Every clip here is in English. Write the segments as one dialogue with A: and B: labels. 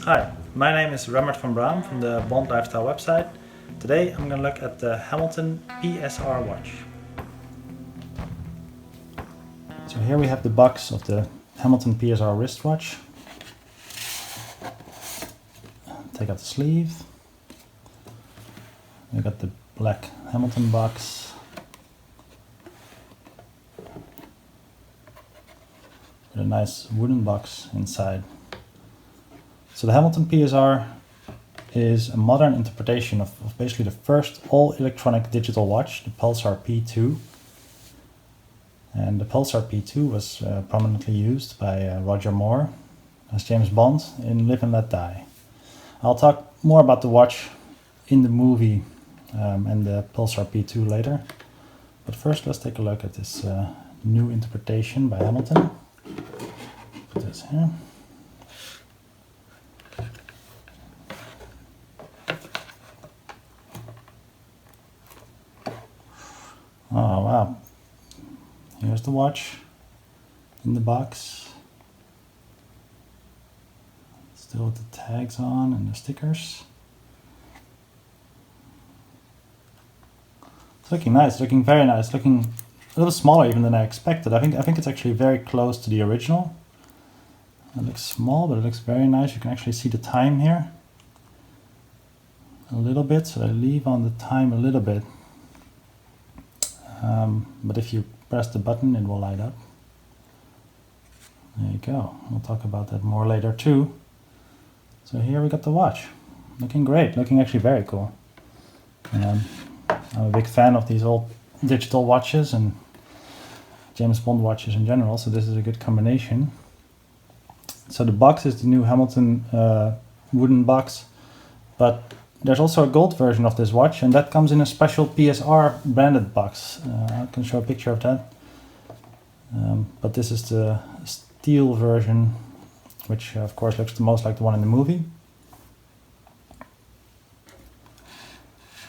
A: Hi, my name is Remmert van Braam from the Bond Lifestyle website. Today I'm going to look at the Hamilton PSR watch. So here we have the box of the Hamilton PSR wristwatch. Take out the sleeve. We got the black Hamilton box. With a nice wooden box inside. So the Hamilton PSR is a modern interpretation of basically the first all-electronic digital watch, the Pulsar P2. And the Pulsar P2 was prominently used by Roger Moore as James Bond in Live and Let Die. I'll talk more about the watch in the movie and the Pulsar P2 later. But first let's take a look at this new interpretation by Hamilton. Put this here. Oh wow, here's the watch in the box, still with the tags on and the stickers. It's looking nice, looking very nice, looking a little smaller even than I expected. I think it's actually very close to the original. It looks small, but it looks very nice. You can actually see the time here a little bit, so I leave on the time a little bit. But if you press the button, it will light up. There you go. We'll talk about that more later too. So here we got the watch. Looking great, looking actually very cool. I'm a big fan of these old digital watches and James Bond watches in general, so this is a good combination. So the box is the new Hamilton wooden box, but there's also a gold version of this watch, and that comes in a special PSR branded box. I can show a picture of that. But this is the steel version, which of course looks the most like the one in the movie.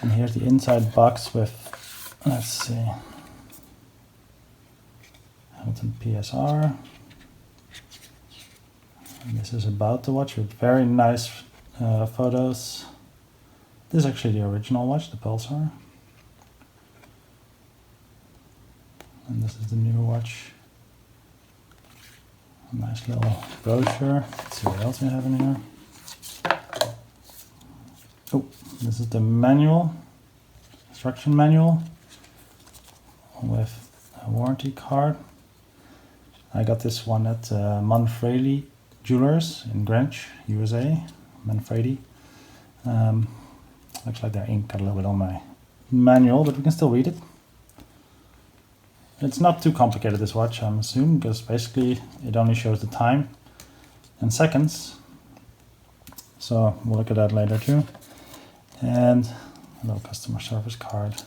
A: And here's the inside box with, let's see, Hamilton PSR. And this is about the watch with very nice photos. This is actually the original watch, the Pulsar. And this is the new watch. A nice little brochure. Let's see what else we have in here. Oh, this is the manual, instruction manual with a warranty card. I got this one at Manfredi Jewelers in Greenwich, USA. Manfredi. Looks like their ink got a little bit on my manual, but we can still read it. It's not too complicated, this watch, I'm assuming, because basically it only shows the time and seconds. So we'll look at that later too. And a little customer service card.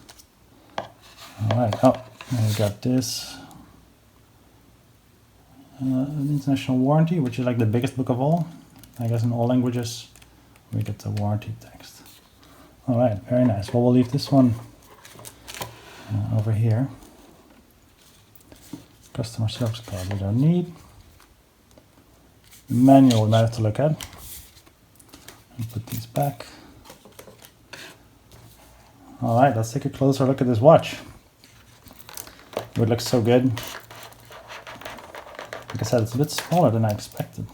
A: Alright, oh, and we got this. An international warranty, which is like the biggest book of all. I guess in all languages we get the warranty text. Alright, very nice. Well, we'll leave this one over here. Customer service card we don't need. Manual we might have to look at. And put these back. Alright, let's take a closer look at this watch. It looks so good. Like I said, it's a bit smaller than I expected.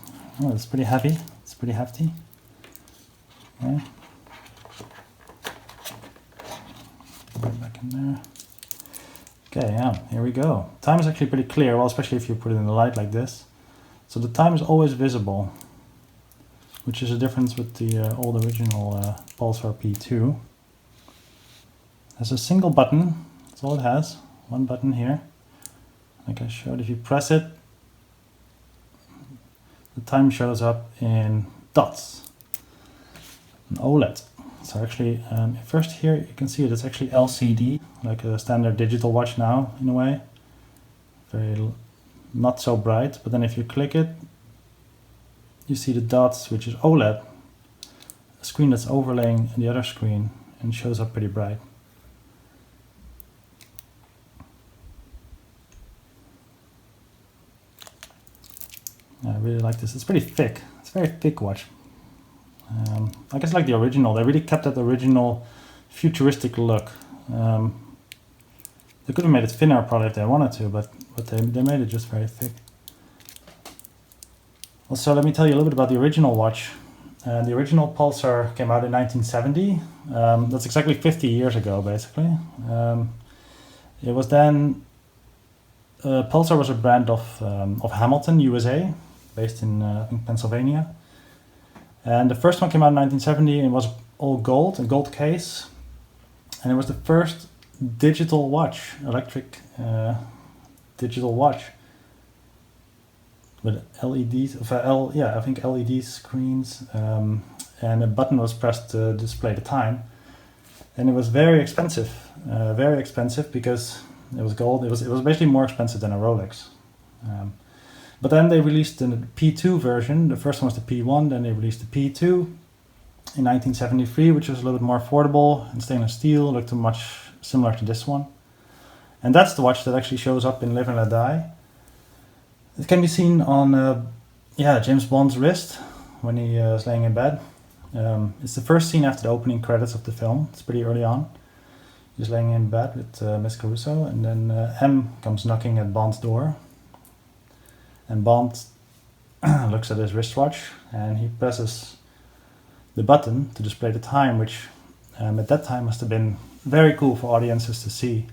A: Oh, it's pretty heavy. It's pretty hefty. Okay. Put it back in there. Okay, yeah, here we go. Time is actually pretty clear, well, especially if you put it in the light like this. So the time is always visible, which is a difference with the old original Pulsar P2. There's a single button, that's all it has. One button here. Like I showed, if you press it, the time shows up in dots. An OLED. So actually, first here you can see it, it's actually LCD, like a standard digital watch now, in a way. Very not so bright, but then if you click it, you see the dots, which is OLED. A screen that's overlaying the other screen and shows up pretty bright. I really like this. It's pretty thick. It's a very thick watch. I guess like the original, they really kept that original futuristic look. They could have made it thinner probably if they wanted to, but they made it just very thick. Also, let me tell you a little bit about the original watch. The original Pulsar came out in 1970. That's exactly 50 years ago, basically. It was then, Pulsar was a brand of Hamilton, USA, based in Pennsylvania. And the first one came out in 1970 and it was all gold, a gold case. And it was the first digital watch, electric digital watch with LEDs, I think LED screens, and a button was pressed to display the time. And it was very expensive because it was gold. It was basically more expensive than a Rolex. But then they released the P2 version. The first one was the P1, then they released the P2 in 1973, which was a little bit more affordable and stainless steel, looked much similar to this one. And that's the watch that actually shows up in Live and Let Die. It can be seen on James Bond's wrist when he is laying in bed. It's the first scene after the opening credits of the film. It's pretty early on. He's laying in bed with Miss Caruso, and then M comes knocking at Bond's door. And Bond looks at his wristwatch and he presses the button to display the time, which at that time must have been very cool for audiences to see.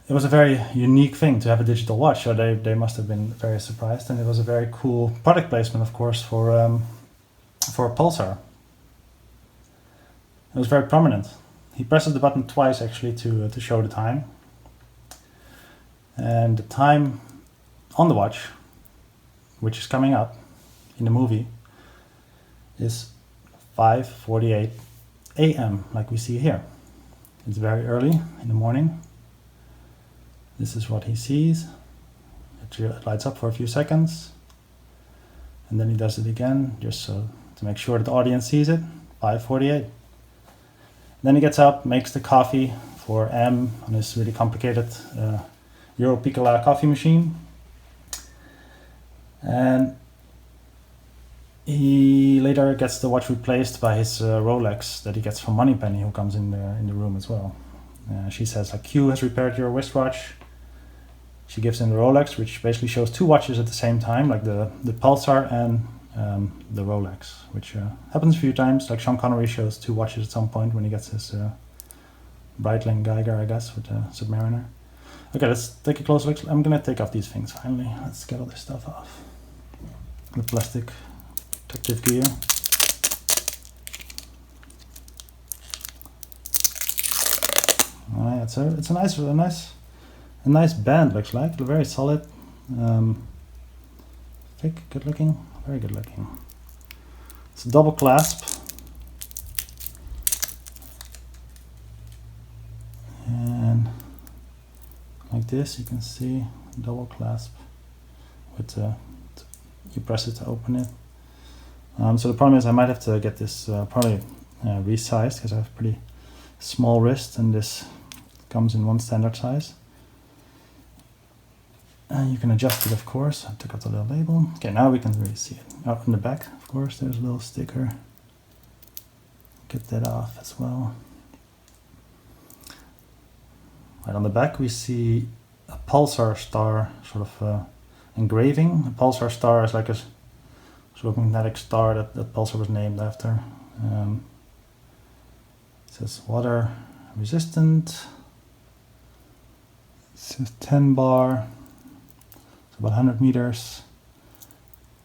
A: It was a very unique thing to have a digital watch, so they must have been very surprised, and it was a very cool product placement, of course, for Pulsar. It was very prominent. He presses the button twice actually to show the time, and the time on the watch, which is coming up in the movie, is 5:48 a.m. like we see here. It's very early in the morning. This is what he sees. It lights up for a few seconds, and then he does it again just so to make sure that the audience sees it. 5:48. Then he gets up, makes the coffee for M on his really complicated Euro Piccola coffee machine, and he later gets the watch replaced by his Rolex that he gets from Moneypenny, who comes in the room as well. She says, like, Q has repaired your wristwatch. She gives him the Rolex, which basically shows two watches at the same time, like the Pulsar and the Rolex, which happens a few times. Like Sean Connery shows two watches at some point when he gets his Breitling Geiger, I guess, with the Submariner. Okay, let's take a closer look. I'm gonna take off these things finally. Let's get all this stuff off. The plastic protective gear. Oh, yeah, it's a nice band, looks like. Very solid, thick, good looking, very good looking. It's a double clasp, and like this you can see double clasp with you press it to open it. So the problem is I might have to get this probably resized, because I have pretty small wrist and this comes in one standard size. And you can adjust it, of course. I took out the little label. Okay, now we can really see it. Oh, in the back, of course, there's a little sticker. Get that off as well. Right on the back we see a Pulsar star sort of engraving. A Pulsar star is like a sort of magnetic star that Pulsar was named after. It says water resistant. It says 10 bar. It's about 100 meters.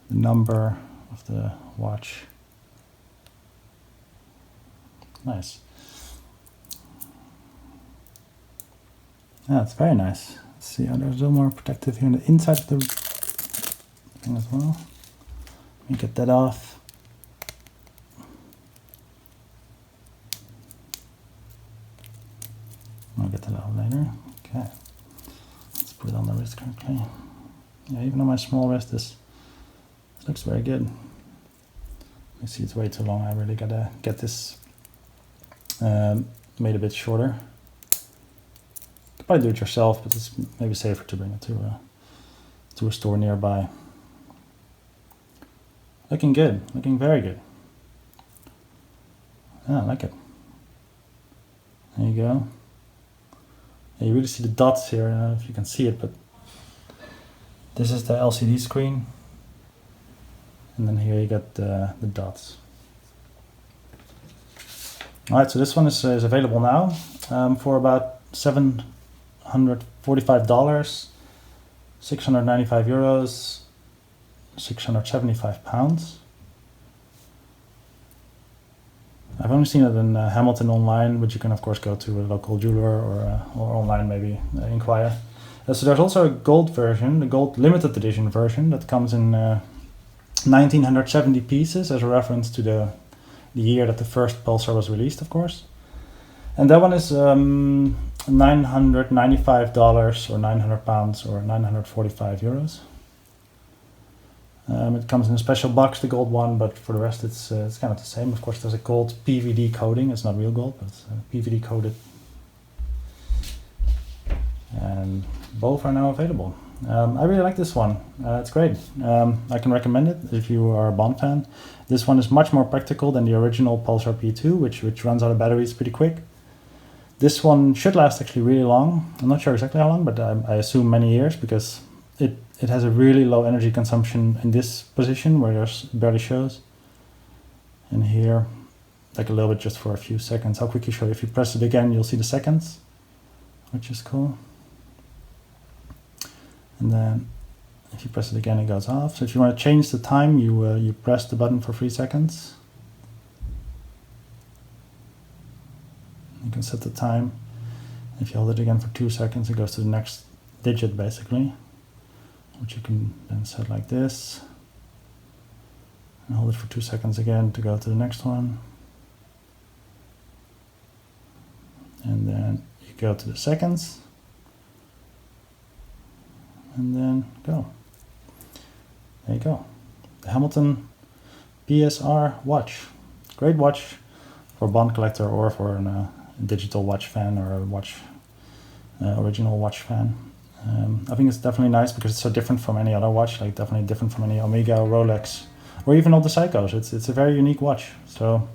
A: The number of the watch. Nice. Yeah, it's very nice. Let's see, there's a little more protective here on the inside of the thing as well. Let me get that off. I'll get that out later. Okay. Let's put it on the wrist correctly. Yeah, even on my small wrist, this looks very good. You see, it's way too long. I really gotta get this made a bit shorter. You could probably do it yourself, but it's maybe safer to bring it to a store nearby. Looking good, looking very good. Yeah, I like it. There you go. Yeah, you really see the dots here. I don't know if you can see it, but this is the LCD screen. And then here you got the dots. Alright, so this one is available now for about $745, 695 euros, 675 pounds. I've only seen it in Hamilton online, but you can of course go to a local jeweler or online maybe inquire. So there's also a gold version, the gold limited edition version that comes in 1970 pieces as a reference to the year that the first Pulsar was released, of course. And that one is $995 or 900 pounds or 945 euros. It comes in a special box, the gold one, but for the rest it's kind of the same. Of course, there's a gold PVD coating. It's not real gold, but it's PVD coated. And both are now available. I really like this one. It's great. I can recommend it if you are a Bond fan. This one is much more practical than the original Pulsar P2, which runs out of batteries pretty quick. This one should last actually really long. I'm not sure exactly how long, but I assume many years, because it has a really low energy consumption in this position where there's barely shows. And here, like a little bit just for a few seconds. I'll quickly show you. If you press it again, you'll see the seconds, which is cool. And then if you press it again, it goes off. So if you want to change the time, you press the button for 3 seconds. You can set the time. If you hold it again for 2 seconds, it goes to the next digit basically, which you can then set like this. And hold it for 2 seconds again to go to the next one. And then you go to the seconds. And then go. There you go. The Hamilton PSR watch. Great watch for a Bond collector or for a digital watch fan or a watch original watch fan. I think it's definitely nice because it's so different from any other watch, like definitely different from any Omega, Rolex, or even all the Seikos. It's a very unique watch. So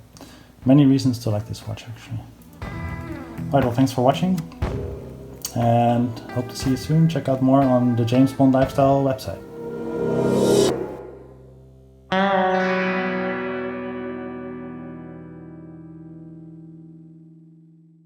A: many reasons to like this watch actually. Alright, well, thanks for watching. And hope to see you soon. Check out more on the James Bond Lifestyle website.